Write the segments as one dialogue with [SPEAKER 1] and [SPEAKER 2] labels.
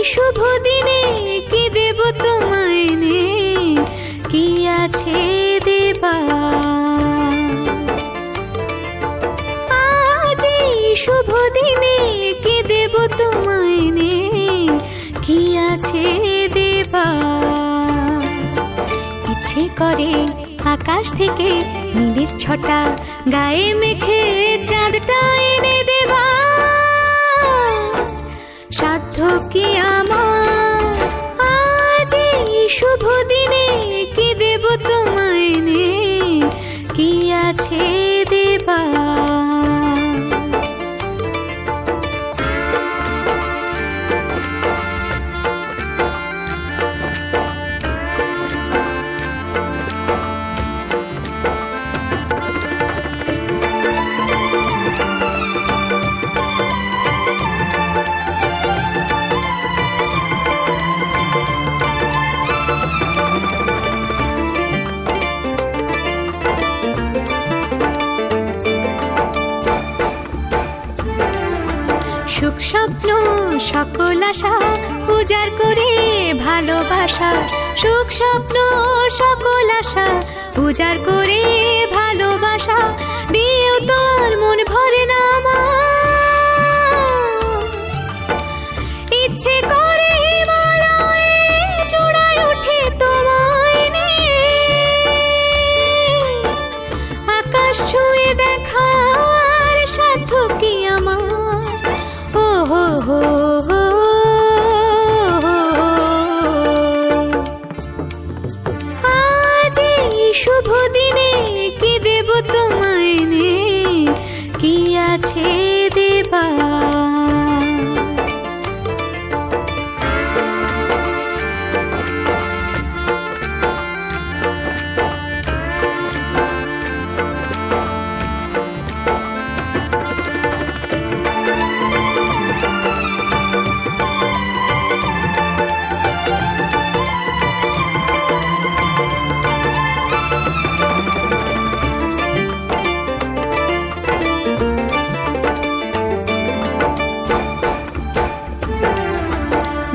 [SPEAKER 1] শুভ দিনে কি দেব তোমায় নে, কি আছে দেবা। আজ এই শুভ দিনে কি দেব তোমায় নে, কি আছে দেবা। ইচ্ছে করে আকাশ থেকে নীলের ছটা গায়ে মেখে চাঁদটা এনে দেবা। সাধ্য কি আমার আজ এই শুভ দিনে কি দেব তোমায় নে, কি আছে দেবা। সুখ স্বপ্ন সকল আশা উজাড় করে ভালোবাসা, সুখ স্বপ্ন সকল আশা উজাড় করে ভালোবাসা। দিয়েও তোর মন ভরে না আমার, ইচ্ছে করে হিমালয়ে চূড়ায় উঠে তোমায় নিয়ে আকাশ ছুঁয়ে দেখার সাধ্য কি আমার। আজ এই শুভ দিনে কি দেব তোমায় নে, কি আছে দেবা।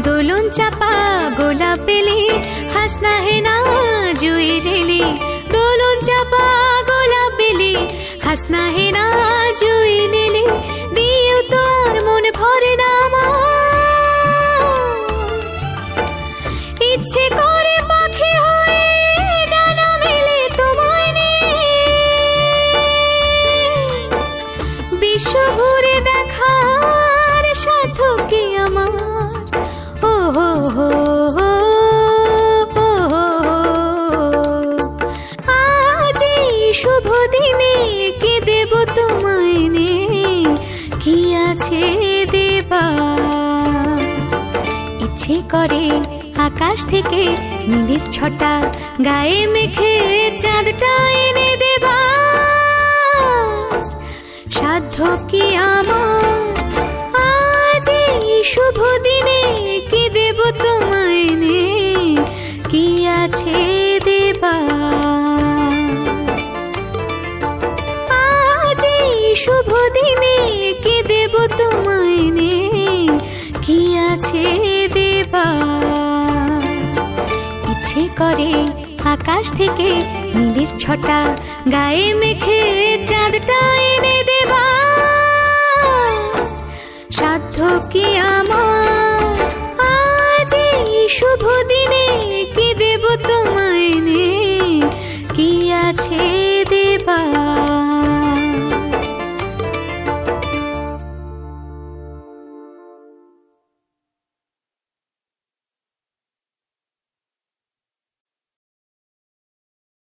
[SPEAKER 1] দোলন চাপা গোলাপ বেলি হাসনা হে না জুই রেলি, দোলন চাপা গোলাপ বেলি হাসনা হে না জুই রেলি। দিয়েও তোর মন ভরে না আমার, ইচ্ছে করে পাখি হয়ে ডানা মেলে তোমায় নিয়ে বিশ্ব ঘুরে দেখার সাধ্য কি আমার। আজ এই শুভ দিনে কি দেব তোমায় নে, কি আছে দেবা। ইচ্ছে করে আকাশ থেকে নীলের ছটা গায়ে মেখে চাঁদটা এনে দেবা। সাধ্য কি আমার আজ এই শুভ দিনে কি দেব তোমায় নে, কি আছে দেবা। আজ এই শুভ দিনে কি দেব তোমায় নে, কি আছে দেবা। ইচ্ছে করে আকাশ থেকে নীলের ছটা গায়ে মেখে চাঁদটা